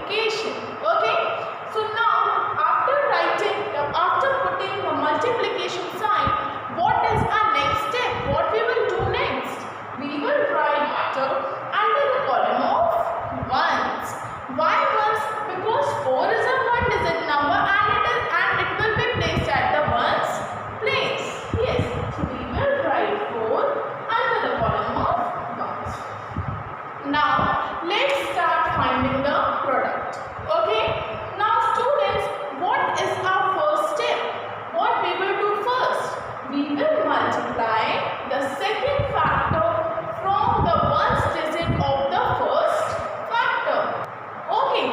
multiplication. Okay. So now after putting the multiplication sign, what is our next step? What we will do next? We will write under the column of ones. Why ones? Because 4 is a one-digit number and it will be placed at the ones place. Yes. So we will write 4 under the column of ones. Now let's start finding the product. Okay. Now students, what is our first step? What we will do first? We will multiply the second factor from the ones digit of the first factor. Okay.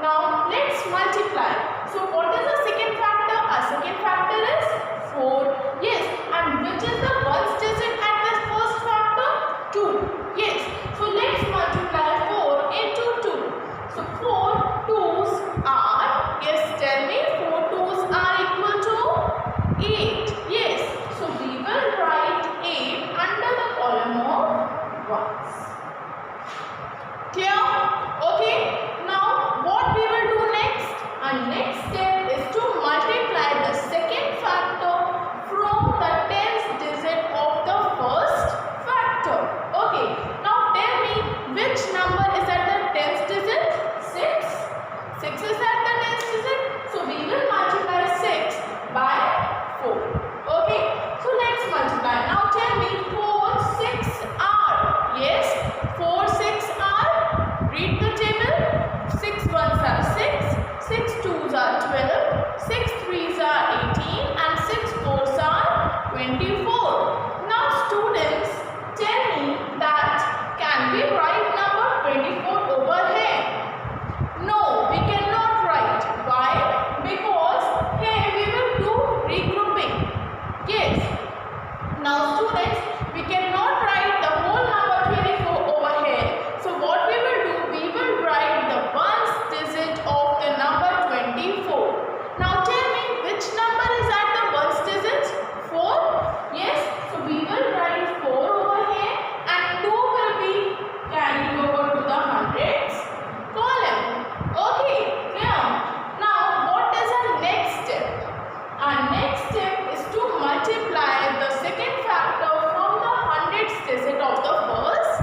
Now let's multiply. So what is the second factor? Our second factor is 4. Yes. And which is the ones digit at the first factor? 2. Yes. So let's multiply 4 into 2. So 4 2s are, yes, tell me, 4 2s are equal to 8. Yes. So we will write 8 under the column of ones. Clear? Okay. Now what we will do next? Our next step is to multiply the second factor from the tens digit of the first factor. Okay. Now tell me, which number is at the tens digit? 6. 6 is at the tens digit. So we will multiply 6 by 4. Okay. So let's multiply. Now tell me, 4 6 are. Yes. 4 6 are. Read the table. 6 ones are 6. 6 twos are 12. 6 threes are 18. And 6 fours are 24. Now students, tell me that can we write number 24 over here? No, we cannot write. Why? Because here we will do regrouping. Yes. Now students, we cannot write the whole number 24 over here. So what we will do, we will write the ones digit of the number 24. Now tell me, which number is at the ones digit? 4. Yes. So we will write 4 over here and 2 will be carried over to the hundreds column. Okay. Clear? Now what is our next step? Our next step is to multiply the second factor from the hundreds digit of the first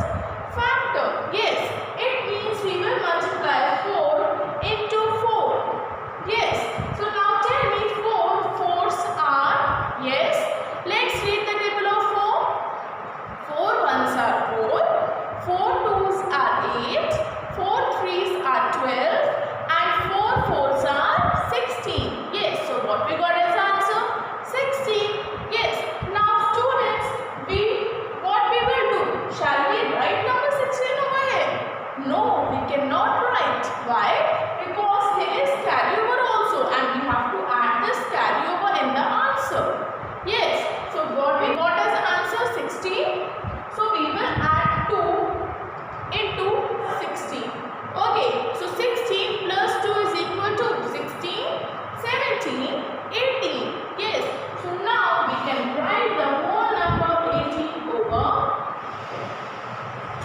factor. Yes. It means we will multiply 4 into 4. Yes. So now tell me, 4 fours are. Yes. Let's read the table of 4. 4 ones are 4. 4 twos are 8. 4 threes are 12. And 4 fours are 16. Yes. So what we got as answer? 16. Yes. Now students, what we will do? Shall we write number 16 over here? No, we cannot write. Why? Because here is carryover also and we have to add this carryover in the answer. Yes. So what we got as answer? 16. So we will add 2 into 16. Okay. So 16 plus 2 is equal to 16, 17, 18. Yes. So now we can write the whole number 18 over.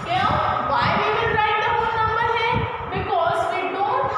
Here, why we will write the whole number here? Because we don't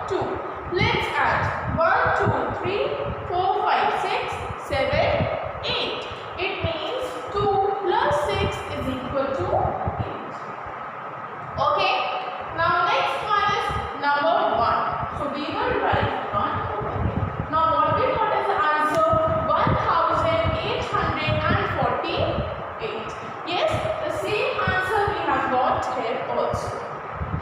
2. Let's add 1, 2, 3, 4, 5, 6, 7, 8. It means 2 plus 6 is equal to 8. Okay. Now next one is number 1. So we will write 1 over here. Now what we got is the answer 1848. Yes, the same answer we have got here also.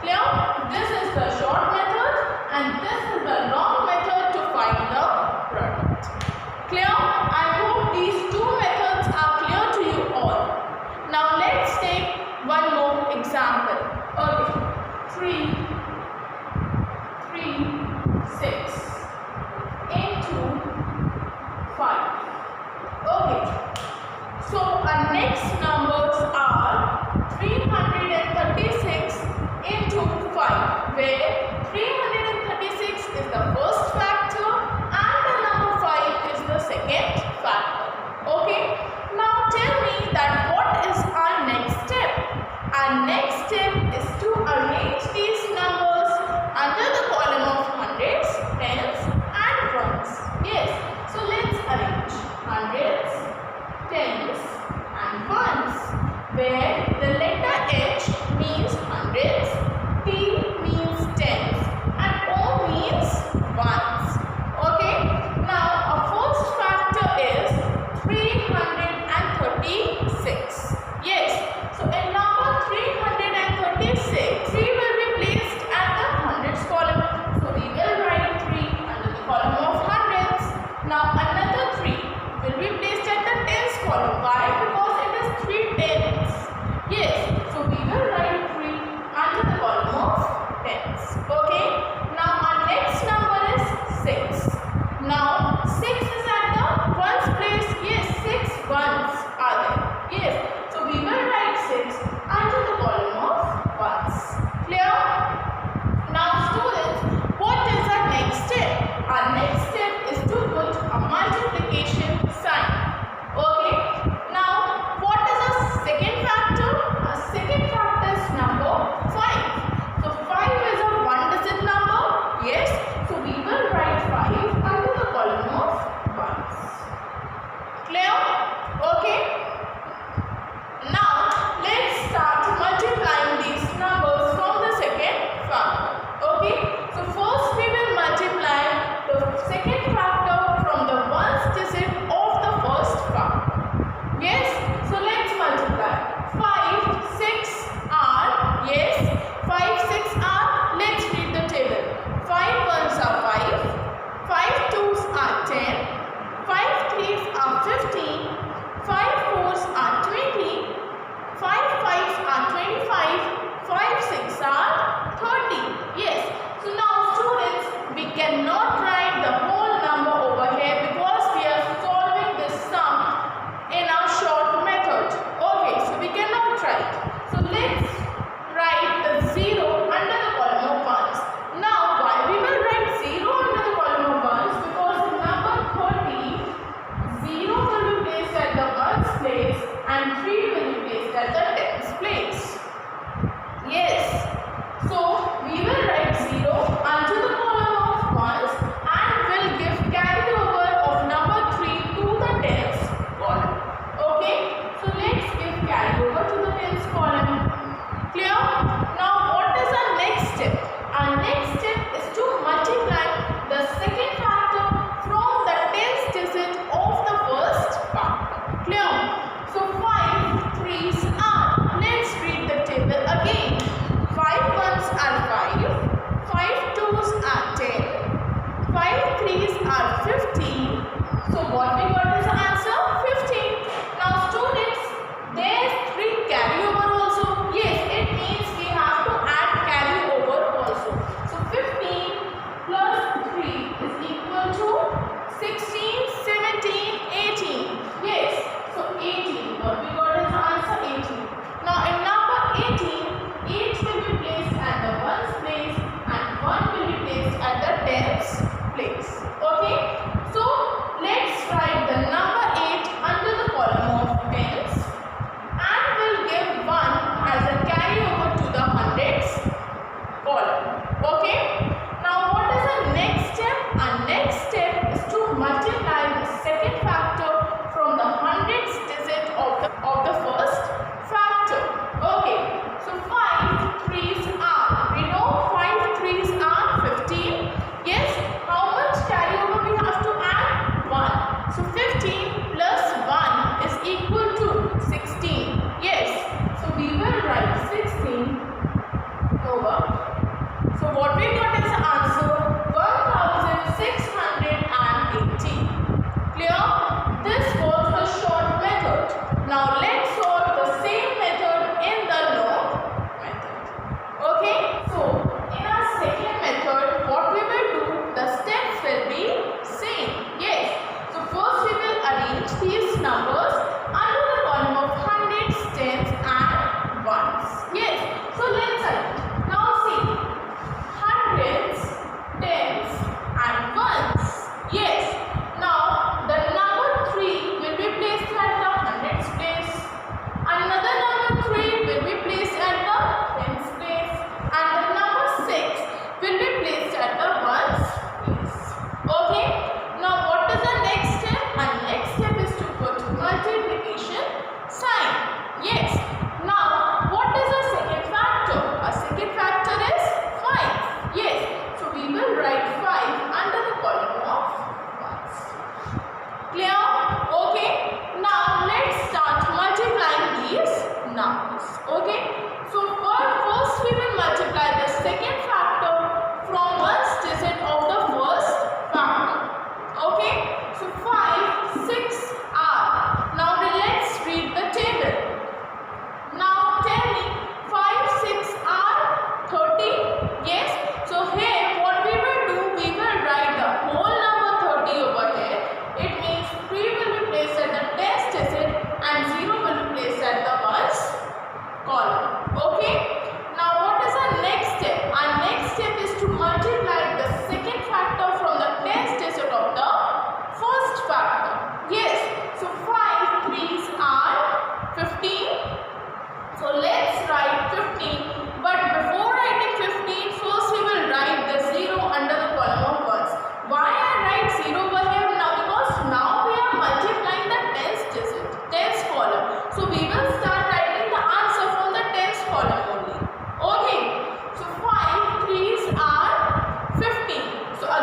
Clear? This is the short method and this is the long method to find the product. Clear? I hope these two methods are clear to you all. Now let's take one more example. Okay. 3, 6 into 5. Okay. So our next numbers are 336 into 5, where 336 is the first factor and the number 5 is the second factor. Okay. Now tell me that what is our next step? Our next step is to arrange these numbers under the column of hundreds, tens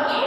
again